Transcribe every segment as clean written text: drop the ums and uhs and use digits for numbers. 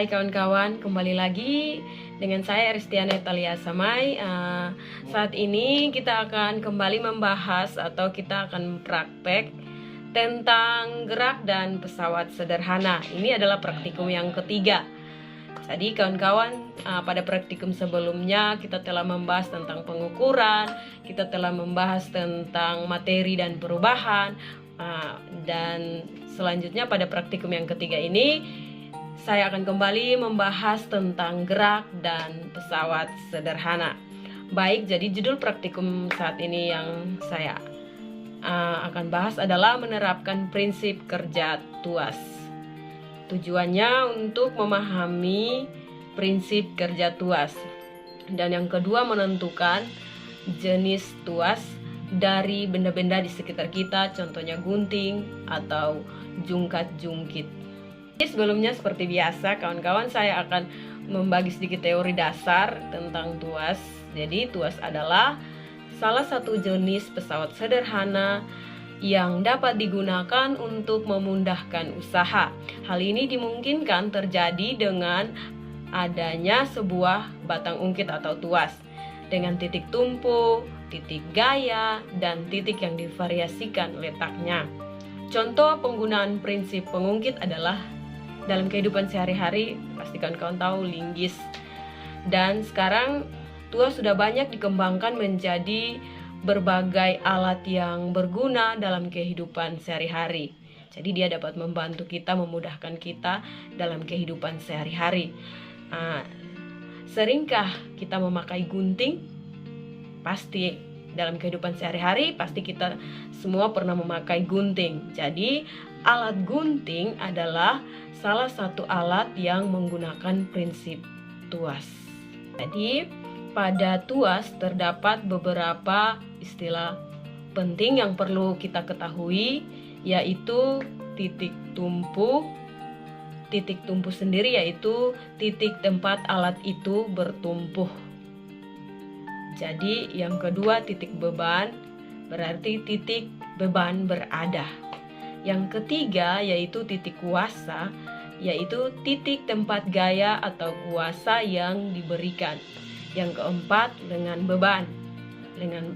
Hai kawan-kawan, kembali lagi dengan saya Ristiana Italia Samai. Saat ini kita akan kembali membahas atau kita akan praktek tentang gerak dan pesawat sederhana. Ini adalah praktikum yang ketiga. Jadi kawan-kawan, pada praktikum sebelumnya kita telah membahas tentang pengukuran, kita telah membahas tentang materi dan perubahan, dan selanjutnya pada praktikum yang ketiga ini saya akan kembali membahas tentang gerak dan pesawat sederhana. Baik, jadi judul praktikum saat ini yang saya akan bahas adalah menerapkan prinsip kerja tuas. Tujuannya untuk memahami prinsip kerja tuas. Dan yang kedua, menentukan jenis tuas dari benda-benda di sekitar kita, contohnya gunting atau jungkat-jungkit. Sebelumnya seperti biasa kawan-kawan, saya akan membagi sedikit teori dasar tentang tuas. Jadi tuas adalah salah satu jenis pesawat sederhana yang dapat digunakan untuk memudahkan usaha. Hal ini dimungkinkan terjadi dengan adanya sebuah batang ungkit atau tuas dengan titik tumpu, titik gaya, dan titik yang divariasikan letaknya. Contoh penggunaan prinsip pengungkit adalah dalam kehidupan sehari-hari, pasti kawan-kawan tahu linggis. Dan sekarang tuas sudah banyak dikembangkan menjadi berbagai alat yang berguna dalam kehidupan sehari-hari. Jadi dia dapat membantu kita, memudahkan kita dalam kehidupan sehari-hari. Seringkah kita memakai gunting? Pasti dalam kehidupan sehari-hari, pasti kita semua pernah memakai gunting. Jadi alat gunting adalah salah satu alat yang menggunakan prinsip tuas. Jadi pada tuas terdapat beberapa istilah penting yang perlu kita ketahui, yaitu titik tumpu. Titik tumpu sendiri yaitu titik tempat alat itu bertumpuh. Jadi yang kedua, titik beban berarti titik beban berada. Yang ketiga yaitu titik kuasa, yaitu titik tempat gaya atau kuasa yang diberikan. Yang keempat, lengan beban.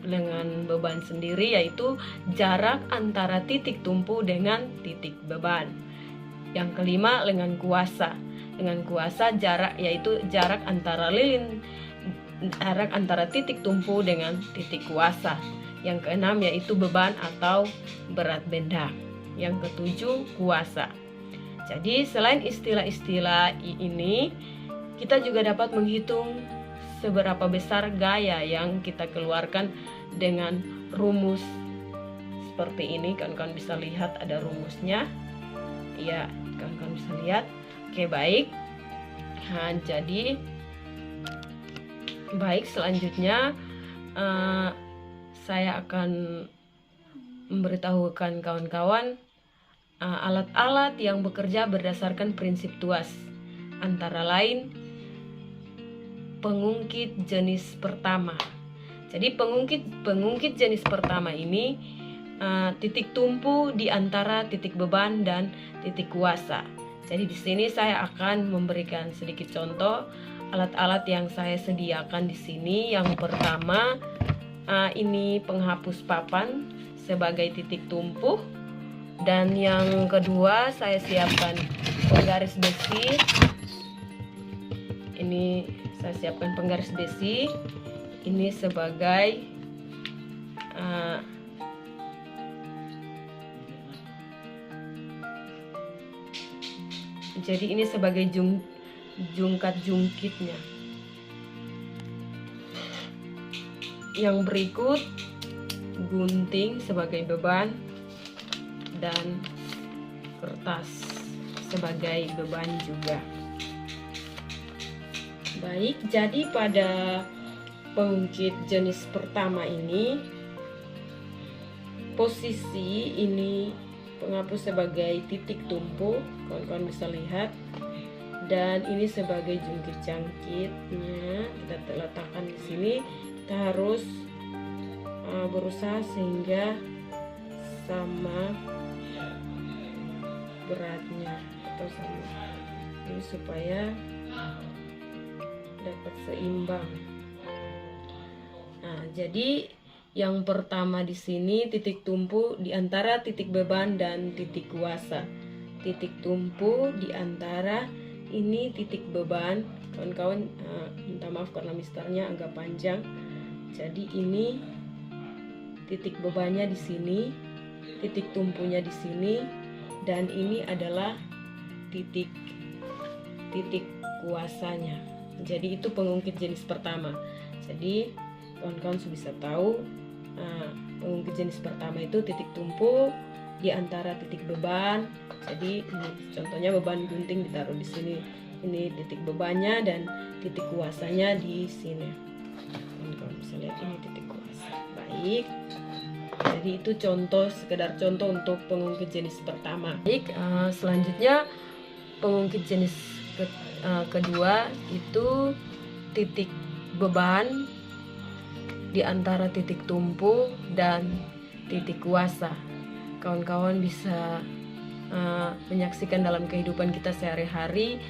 Lengan beban sendiri yaitu jarak antara titik tumpu dengan titik beban. Yang kelima, lengan kuasa. Lengan kuasa yaitu jarak antara titik tumpu dengan titik kuasa. Yang keenam yaitu beban atau berat benda. Yang ketujuh, kuasa. Jadi selain istilah-istilah ini, kita juga dapat menghitung seberapa besar gaya yang kita keluarkan dengan rumus seperti ini. Kawan-kawan bisa lihat ada rumusnya. Ya, kawan-kawan bisa lihat. Oke, baik. Jadi baik, selanjutnya saya akan memberitahukan kawan-kawan alat-alat yang bekerja berdasarkan prinsip tuas, antara lain pengungkit jenis pertama. Jadi pengungkit jenis pertama ini titik tumpu di antara titik beban dan titik kuasa. Jadi di sini saya akan memberikan sedikit contoh alat-alat yang saya sediakan di sini. Yang pertama, ini penghapus papan sebagai titik tumpu. Dan yang kedua, saya siapkan penggaris besi. Ini saya siapkan penggaris besi. Ini sebagai jadi ini sebagai jungkat-jungkitnya. Yang berikut, gunting sebagai beban dan kertas sebagai beban juga. Baik, jadi pada pengungkit jenis pertama ini, posisi ini penghapus sebagai titik tumpu, kawan-kawan bisa lihat, dan ini sebagai jungkit-jangkitnya. Kita letakkan di sini. Kita harus berusaha sehingga sama beratnya atau sama Jadi supaya dapat seimbang. Nah, jadi yang pertama di sini titik tumpu di antara titik beban dan titik kuasa. Titik tumpu di antara ini titik beban. Kawan-kawan, minta maaf karena misternya agak panjang. Jadi ini titik bebannya di sini, titik tumpunya di sini, dan ini adalah titik kuasanya. Jadi itu pengungkit jenis pertama. Jadi kawan-kawan sudah bisa tahu, pengungkit jenis pertama itu titik tumpu di antara titik beban. Jadi ini contohnya beban gunting ditaruh di sini. Ini titik bebannya dan titik kuasanya di sini. Kawan-kawan bisa lihat ini titik kuasa. Baik. Jadi itu sekedar contoh untuk pengungkit jenis pertama. Baik, selanjutnya pengungkit jenis kedua itu titik beban di antara titik tumpu dan titik kuasa. Kawan-kawan bisa menyaksikan dalam kehidupan kita sehari-hari,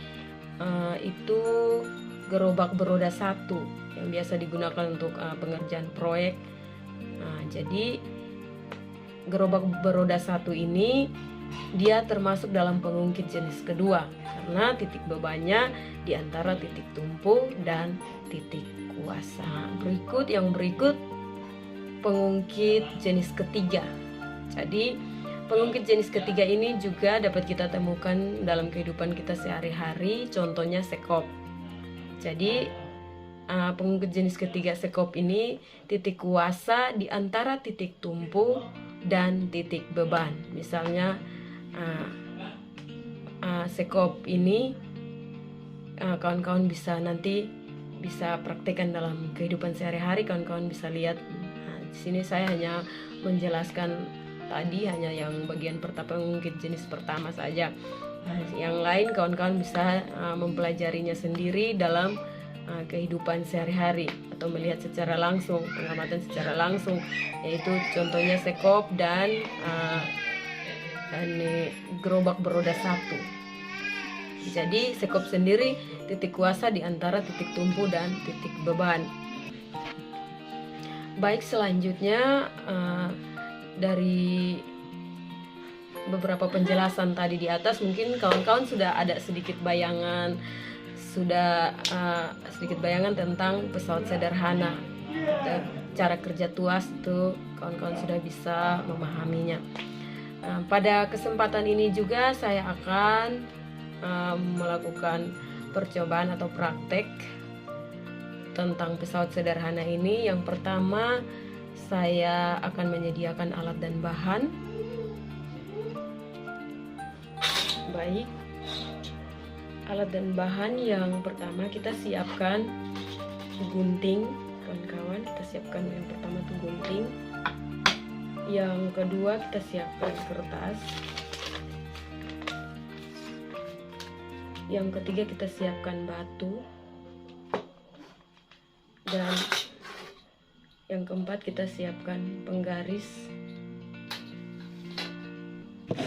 itu gerobak beroda satu yang biasa digunakan untuk pengerjaan proyek. Jadi gerobak beroda satu ini dia termasuk dalam pengungkit jenis kedua karena titik bebannya di antara titik tumpu dan titik kuasa. Yang berikut pengungkit jenis ketiga. Jadi pengungkit jenis ketiga ini juga dapat kita temukan dalam kehidupan kita sehari-hari, contohnya sekop. Jadi pengungkit jenis ketiga sekop ini titik kuasa di antara titik tumpu dan titik beban. Misalnya sekop ini kawan-kawan bisa praktekkan dalam kehidupan sehari-hari. Kawan-kawan bisa lihat. Di sini saya hanya menjelaskan tadi hanya yang bagian pertama pengungkit jenis pertama saja. Yang lain kawan-kawan bisa mempelajarinya sendiri dalam kehidupan sehari-hari atau melihat secara langsung, pengamatan secara langsung, yaitu contohnya sekop dan gerobak beroda satu. Jadi sekop sendiri titik kuasa di antara titik tumpu dan titik beban. Baik, selanjutnya dari beberapa penjelasan tadi di atas, mungkin kawan-kawan sudah ada sedikit bayangan tentang pesawat sederhana. Cara kerja tuas itu kawan-kawan sudah bisa memahaminya. Pada kesempatan ini juga saya akan melakukan percobaan atau praktek tentang pesawat sederhana ini. Yang pertama, saya akan menyediakan alat dan bahan. Baik, alat dan bahan yang pertama kita siapkan gunting, kawan-kawan. Kita siapkan yang pertama itu gunting. Yang kedua kita siapkan kertas. Yang ketiga kita siapkan batu. Dan yang keempat kita siapkan penggaris.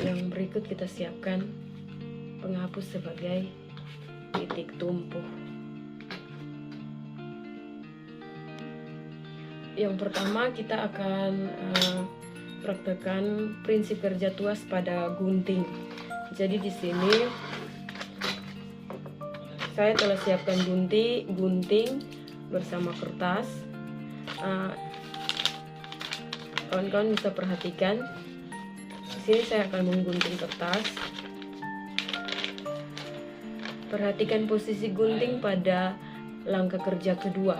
Yang berikut kita siapkan penghapus sebagai titik tumpu. Yang pertama kita akan praktekkan prinsip kerja tuas pada gunting. Jadi di sini saya telah siapkan gunting bersama kertas. Kawan-kawan bisa perhatikan. Di sini saya akan menggunting kertas. Perhatikan posisi gunting pada langkah kerja kedua.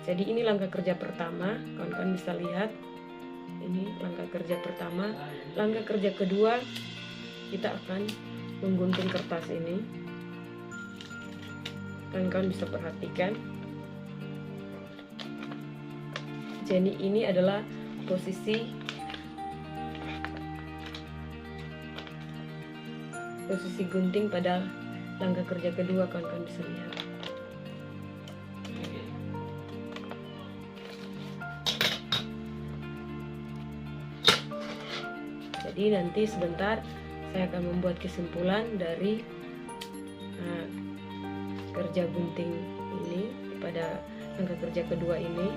Jadi ini langkah kerja pertama, kawan-kawan bisa lihat. Ini langkah kerja pertama. Langkah kerja kedua, kita akan menggunting kertas ini. Kawan-kawan bisa perhatikan. Jadi ini adalah posisi gunting pada langkah kerja kedua, kawan-kawan bisa lihat. Jadi nanti sebentar saya akan membuat kesimpulan dari kerja gunting ini, pada angka kerja kedua ini.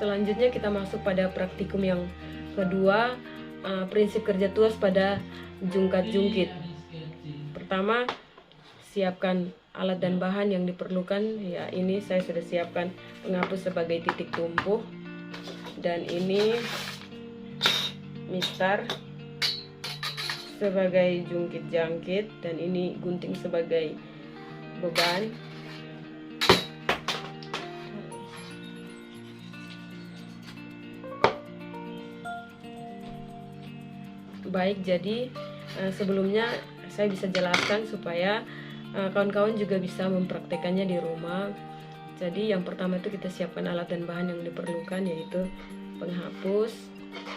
Selanjutnya kita masuk pada praktikum yang kedua, prinsip kerja tuas pada jungkat jungkit. Pertama, siapkan alat dan bahan yang diperlukan. Ya, ini saya sudah siapkan penghapus sebagai titik tumpu, dan ini mistar sebagai jungkit jangkit, dan ini gunting sebagai beban. Baik, jadi sebelumnya saya bisa jelaskan supaya kawan-kawan juga bisa mempraktekannya di rumah. Jadi yang pertama itu kita siapkan alat dan bahan yang diperlukan, yaitu penghapus,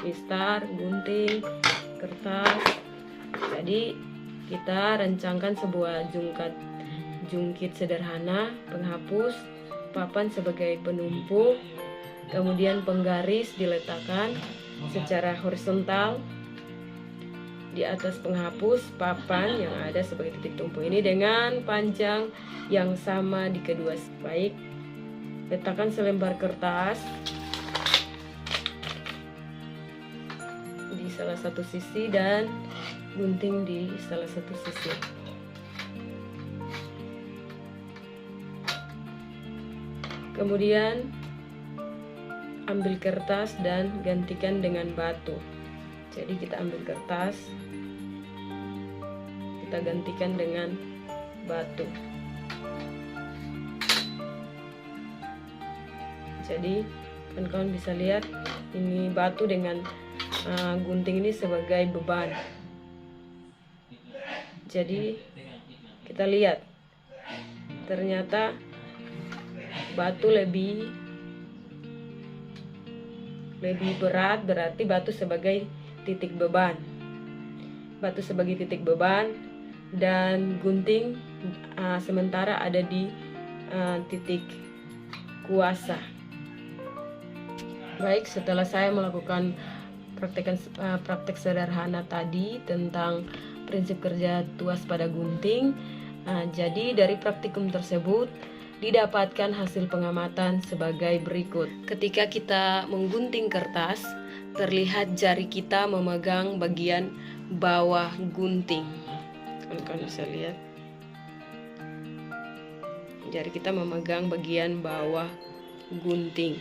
mistar, gunting, kertas. Jadi kita rancangkan sebuah jungkit sederhana, penghapus, papan sebagai penumpu, kemudian penggaris diletakkan secara horizontal di atas penghapus papan yang ada sebagai titik tumpu ini dengan panjang yang sama di kedua. Baik, letakkan selembar kertas di salah satu sisi dan gunting di salah satu sisi. Kemudian ambil kertas dan gantikan dengan batu. Jadi kita ambil kertas, kita gantikan dengan batu. Jadi kawan-kawan bisa lihat ini batu dengan gunting ini sebagai beban. Jadi kita lihat ternyata batu lebih berat, berarti batu sebagai titik beban. Batu sebagai titik beban dan gunting sementara ada di titik kuasa. Baik, setelah saya melakukan praktek sederhana tadi tentang prinsip kerja tuas pada gunting, jadi dari praktikum tersebut didapatkan hasil pengamatan sebagai berikut. Ketika kita menggunting kertas, terlihat jari kita memegang bagian bawah gunting. Kalian bisa lihat jari kita memegang bagian bawah gunting,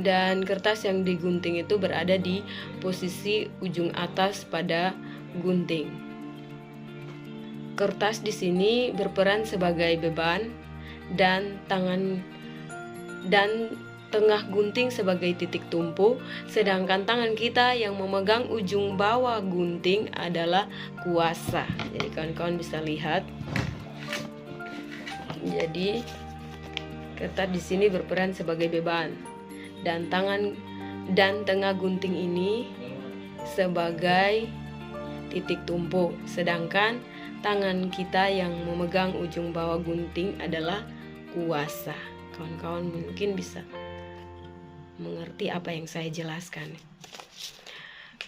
dan kertas yang digunting itu berada di posisi ujung atas pada gunting. Kertas di sini berperan sebagai beban dan tengah gunting sebagai titik tumpu, sedangkan tangan kita yang memegang ujung bawah gunting adalah kuasa. Jadi kawan-kawan bisa lihat. Jadi kertas di sini berperan sebagai beban dan tengah gunting ini sebagai titik tumpu, sedangkan tangan kita yang memegang ujung bawah gunting adalah kuasa. Kawan-kawan mungkin bisa mengerti apa yang saya jelaskan.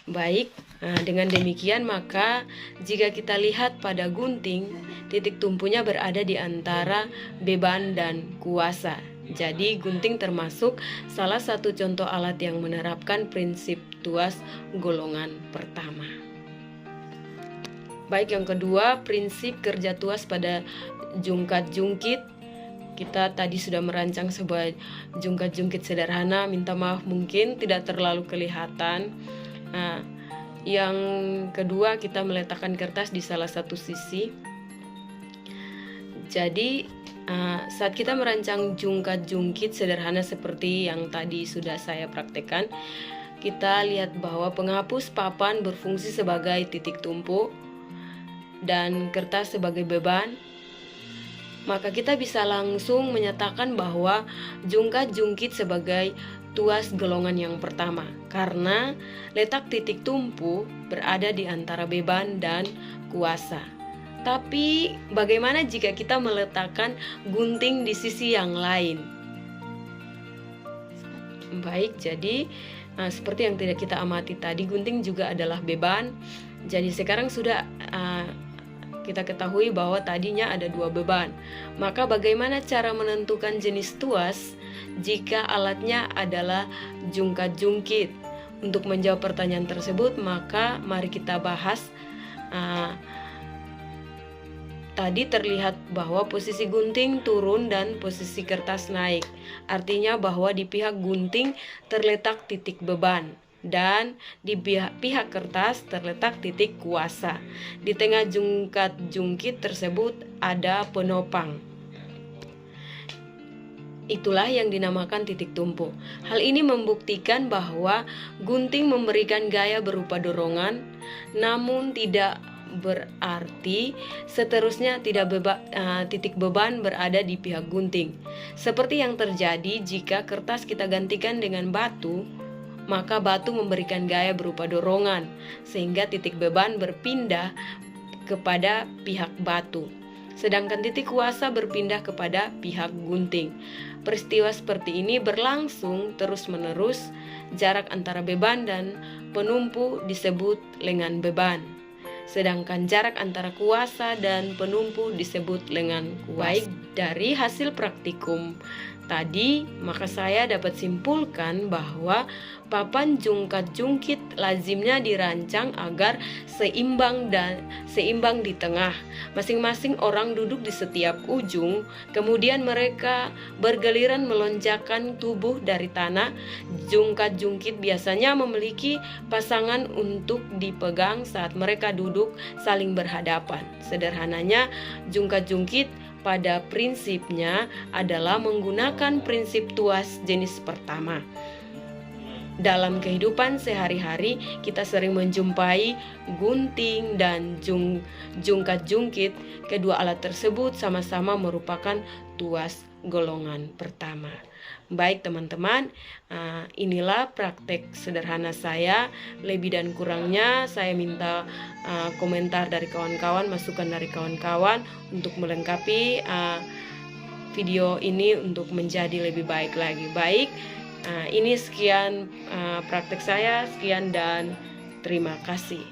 Baik, dengan demikian maka jika kita lihat pada gunting, titik tumpunya berada di antara beban dan kuasa. Jadi gunting termasuk salah satu contoh alat yang menerapkan prinsip tuas golongan pertama. Baik, yang kedua, prinsip kerja tuas pada jungkat jungkit. Kita tadi sudah merancang sebuah jungkat jungkit sederhana. Minta maaf mungkin tidak terlalu kelihatan. Yang kedua, kita meletakkan kertas di salah satu sisi. Jadi saat kita merancang jungkat jungkit sederhana seperti yang tadi sudah saya praktekkan, kita lihat bahwa penghapus papan berfungsi sebagai titik tumpu dan kertas sebagai beban. Maka kita bisa langsung menyatakan bahwa jungkat jungkit sebagai tuas golongan yang pertama, karena letak titik tumpu berada di antara beban dan kuasa. Tapi bagaimana jika kita meletakkan gunting di sisi yang lain? Baik, jadi seperti yang tidak kita amati tadi, gunting juga adalah beban Jadi sekarang sudah kita ketahui bahwa tadinya ada 2 beban. Maka bagaimana cara menentukan jenis tuas jika alatnya adalah jungkat-jungkit? Untuk menjawab pertanyaan tersebut, maka mari kita bahas. Tadi terlihat bahwa posisi gunting turun dan posisi kertas naik. Artinya bahwa di pihak gunting terletak titik beban dan di pihak kertas terletak titik kuasa. Di tengah jungkat-jungkit tersebut ada penopang. Itulah yang dinamakan titik tumpu. Hal ini membuktikan bahwa gunting memberikan gaya berupa dorongan, namun tidak berarti seterusnya titik beban berada di pihak gunting. Seperti yang terjadi jika kertas kita gantikan dengan batu, maka batu memberikan gaya berupa dorongan, sehingga titik beban berpindah kepada pihak batu. Sedangkan titik kuasa berpindah kepada pihak gunting. Peristiwa seperti ini berlangsung terus-menerus. Jarak antara beban dan penumpu disebut lengan beban. Sedangkan jarak antara kuasa dan penumpu disebut lengan kuasa. Baik, dari hasil praktikum tadi, maka saya dapat simpulkan bahwa papan jungkat-jungkit lazimnya dirancang agar seimbang di tengah. Masing-masing orang duduk di setiap ujung, kemudian mereka bergiliran melonjakkan tubuh dari tanah. Jungkat-jungkit biasanya memiliki pasangan untuk dipegang saat mereka duduk saling berhadapan. Sederhananya, jungkat-jungkit pada prinsipnya adalah menggunakan prinsip tuas jenis pertama. Dalam kehidupan sehari-hari, kita sering menjumpai gunting dan jungkat-jungkit. Kedua alat tersebut sama-sama merupakan tuas golongan pertama. Baik teman-teman, inilah praktek sederhana saya. Lebih dan kurangnya saya minta komentar dari kawan-kawan, masukan dari kawan-kawan untuk melengkapi video ini untuk menjadi lebih baik lagi. Baik, ini sekian praktek saya, sekian dan terima kasih.